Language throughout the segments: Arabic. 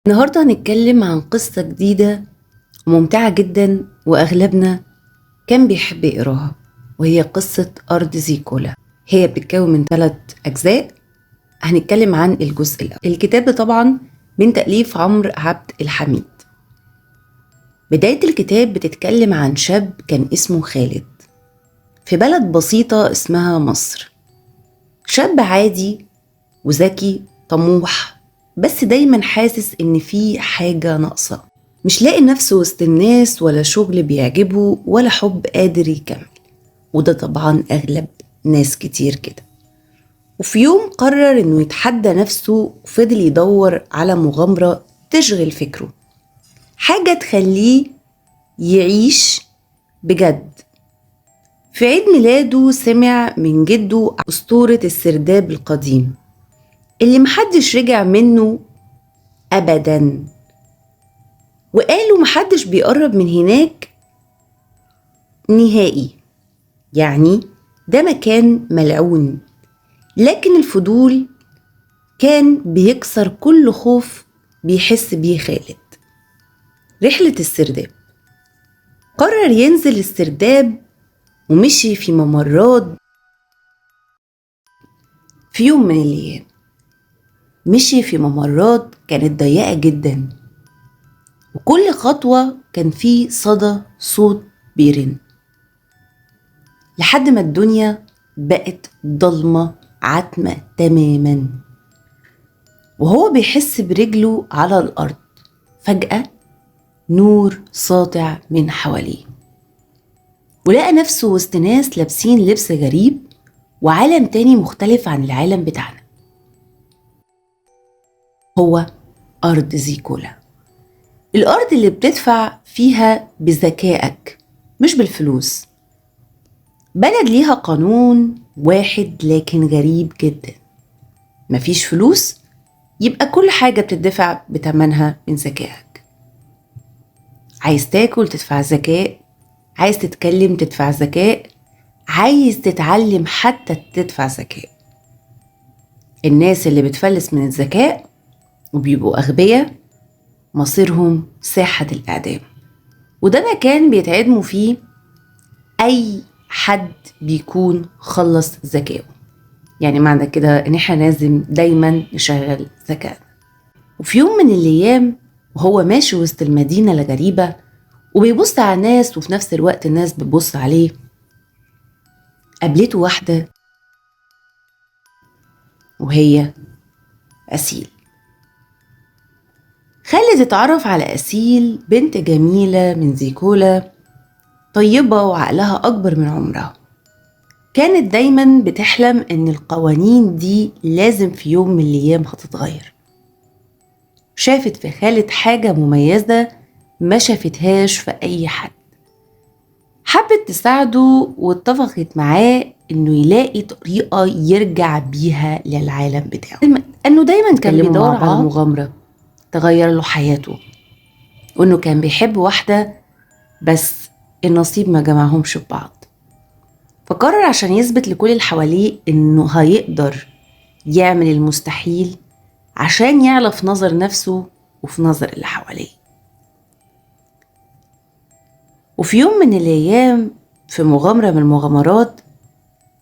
النهاردة هنتكلم عن قصة جديدة وممتعة جدا وأغلبنا كان بيحب يقراها، وهي قصة أرض زيكولا. هي بتتكون من 3 أجزاء. هنتكلم عن الجزء الأول. الكتاب ده طبعا من تأليف عمرو عبد الحميد. بداية الكتاب بتتكلم عن شاب كان اسمه خالد في بلد بسيطة اسمها مصر. شاب عادي وذكي طموح، بس دايما حاسس ان في حاجة ناقصة، مش لاقي نفسه وسط الناس ولا شغل بيعجبه ولا حب قادر يكمل. وده طبعا اغلب ناس كتير كده. وفي يوم قرر انه يتحدى نفسه وفضل يدور على مغامرة تشغل فكره، حاجة تخليه يعيش بجد. في عيد ميلاده سمع من جده أسطورة السرداب القديم اللي محدش رجع منه أبدا، وقالوا محدش بيقرب من هناك نهائي، يعني ده مكان ملعون. لكن الفضول كان بيكسر كل خوف بيحس بيه خالد. رحلة السرداب. قرر ينزل السرداب ومشي في ممرات. في يوم من الأيام مشي في ممرات كانت ضيقة جدا، وكل خطوة كان فيه صدى صوت بيرن، لحد ما الدنيا بقت ضلمة عتمة تماما. وهو بيحس برجله على الأرض، فجأة نور ساطع من حواليه، ولقى نفسه وسط ناس لابسين لبس غريب وعالم تاني مختلف عن العالم بتاعنا. هو أرض زيكولا، الأرض اللي بتدفع فيها بذكائك مش بالفلوس. بلد ليها قانون واحد لكن غريب جدا. مفيش فلوس يبقى كل حاجة بتدفع بتمنها من ذكائك. عايز تاكل تدفع ذكاء، عايز تتكلم تدفع ذكاء، عايز تتعلم حتى تدفع ذكاء. الناس اللي بتفلس من الذكاء وبيبقوا أغبياء مصيرهم ساحة الإعدام، وده مكان بيتعدموا فيه أي حد بيكون خلص ذكائه. يعني معنى كده إن احنا لازم دايما نشغل ذكائنا. وفي يوم من الأيام وهو ماشي وسط المدينة الغريبة وبيبص على الناس وفي نفس الوقت الناس بتبص عليه، قابلته واحدة وهي أسيل. خالد اتعرف على أسيل، بنت جميلة من زيكولا، طيبة وعقلها أكبر من عمرها. كانت دايما بتحلم إن القوانين دي لازم في يوم من الأيام هتتغير. شافت في خالد حاجة مميزة ما شافتهاش في أي حد. حبت تساعده واتفقت معاه إنه يلاقي طريقة يرجع بيها للعالم بتاعه، إنه دايما كان بيدور على مغامرة تغير له حياته، وإنه كان بيحب واحدة بس النصيب ما جمعهمش ببعض. فقرر عشان يثبت لكل اللي حواليه إنه هيقدر يعمل المستحيل عشان يعلى في نظر نفسه وفي نظر اللي حواليه. وفي يوم من الأيام في مغامرة من المغامرات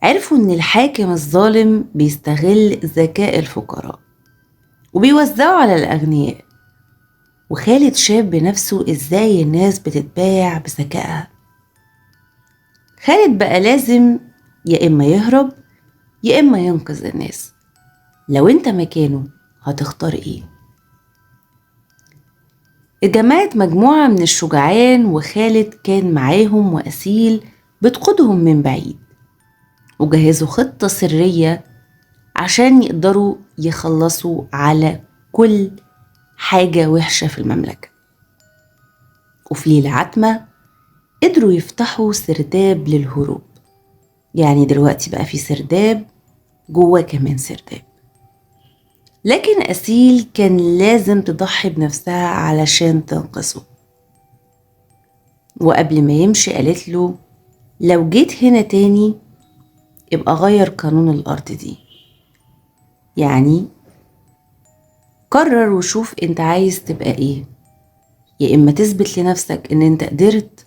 عرفوا إن الحاكم الظالم بيستغل ذكاء الفقراء وبيوزعه على الأغنياء. وخالد شاف بنفسه إزاي الناس بتتباع بذكائها. خالد بقى لازم يا إما يهرب يا إما ينقذ الناس. لو انت مكانه هتختار ايه؟ اتجمعت مجموعة من الشجعان وخالد كان معاهم وأسيل بتقودهم من بعيد، وجهزوا خطة سرية عشان يقدروا يخلصوا على كل حاجة وحشة في المملكة. وفي ليلة عتمة قدروا يفتحوا سرداب للهروب. يعني دلوقتي بقى في سرداب جواه كمان سرداب. لكن أسيل كان لازم تضحي بنفسها علشان تنقذه. وقبل ما يمشي قالت له لو جيت هنا تاني يبقى غير قانون الأرض دي. يعني قرر وشوف انت عايز تبقى ايه. يا اما تثبت لنفسك ان انت قدرت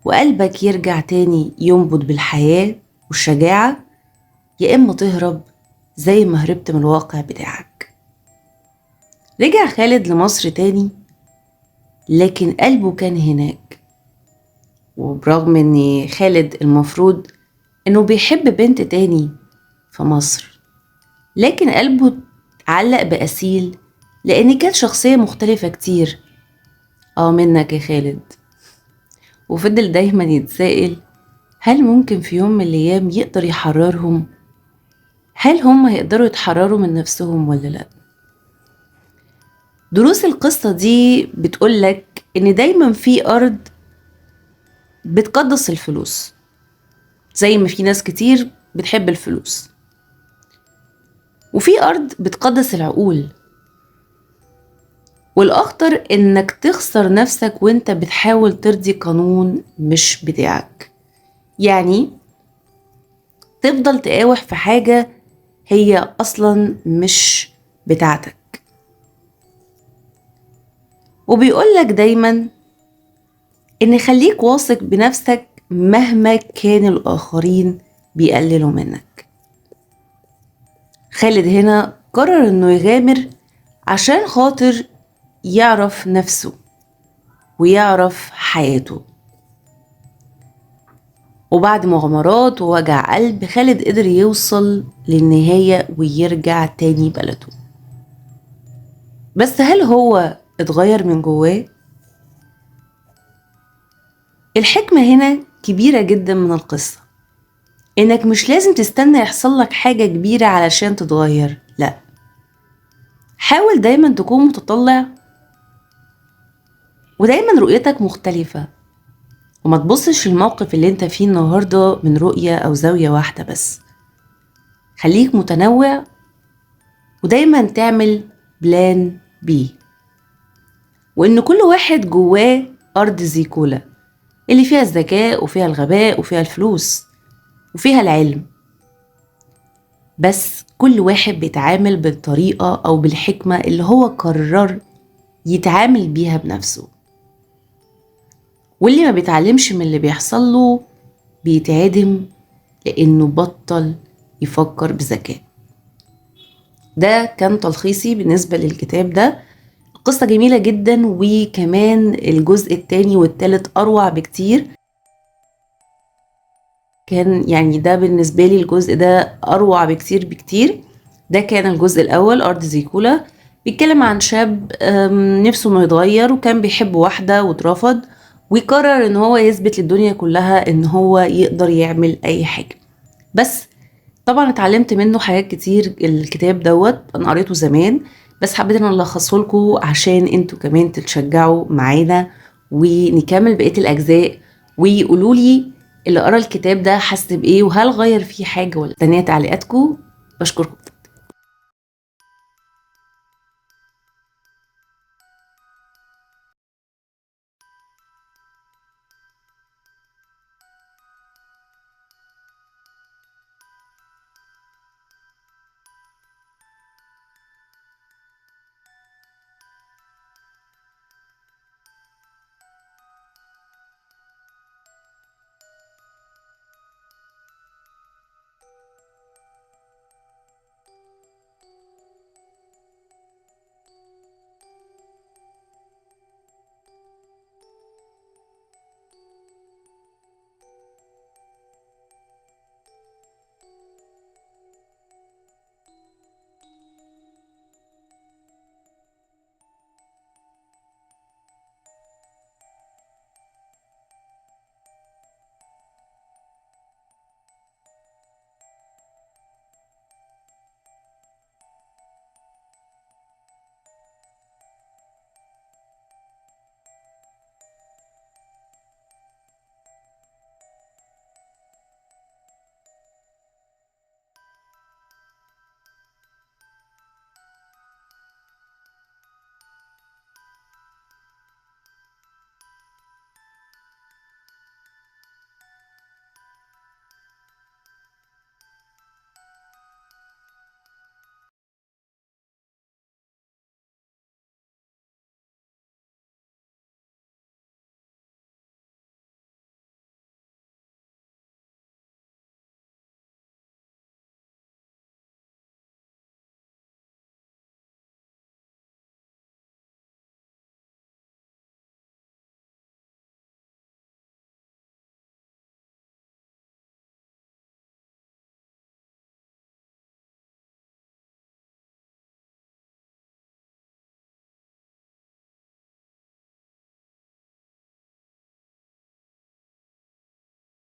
وقلبك يرجع تاني ينبض بالحياة والشجاعة، يا اما تهرب زي ما هربت من الواقع بتاعك. رجع خالد لمصر تاني، لكن قلبه كان هناك. وبرغم ان خالد المفروض انه بيحب بنت تاني في مصر، لكن قلبه علق بأسيل لان كانت شخصية مختلفة كتير. منك يا خالد. وفضل دايما يتسائل، هل ممكن في يوم من الايام يقدر يحررهم؟ هل هم هيقدروا يتحرروا من نفسهم ولا لا؟ دروس القصة دي بتقولك ان دايما في ارض بتقدس الفلوس، زي ما في ناس كتير بتحب الفلوس، وفي ارض بتقدس العقول. والاخطر انك تخسر نفسك وانت بتحاول ترضي قانون مش بتاعك، يعني تفضل تقاوح في حاجة هي اصلا مش بتاعتك. وبيقولك دايما ان خليك واثق بنفسك مهما كان الاخرين بيقللوا منك. خالد هنا قرر انه يغامر عشان خاطر يعرف نفسه ويعرف حياته. وبعد مغامرات ووجع قلب، خالد قدر يوصل للنهاية ويرجع تاني بلده. بس هل هو اتغير من جواه؟ الحكمة هنا كبيرة جدا من القصة، انك مش لازم تستنى يحصل لك حاجة كبيرة علشان تتغير. لا، حاول دايما تكون متطلع ودايما رؤيتك مختلفة، وما تبصش للموقف اللي انت فيه النهاردة من رؤية او زاوية واحدة بس. خليك متنوع ودايما تعمل بلان بي، وان كل واحد جواه ارض زيكولا اللي فيها الذكاء وفيها الغباء وفيها الفلوس وفيها العلم، بس كل واحد بيتعامل بالطريقة او بالحكمة اللي هو قرر يتعامل بيها بنفسه. واللي ما بيتعلمش من اللي بيحصل له بيتعدم لانه بطل يفكر بذكاء. ده كان تلخيصي بالنسبة للكتاب ده. قصة جميلة جدا، وكمان الجزء التاني والتالت أروع بكتير. كان يعني ده بالنسبة لي الجزء ده أروع بكتير بكتير. ده كان الجزء الأول أرض زيكولا، بيتكلم عن شاب نفسه انه يتغير، وكان بيحب واحدة واترفض، ويقرر ان هو يثبت للدنيا كلها ان هو يقدر يعمل اي حاجة. بس طبعا اتعلمت منه حاجات كتير. الكتاب دوت انا قريته زمان، بس حبيت ان الخصه لكم عشان انتوا كمان تتشجعوا معانا ونكمل بقية الاجزاء، ويقولوا لي اللي قرا الكتاب ده حس بايه وهل غير فيه حاجة ولا. تانية تعليقاتكم. بشكركم.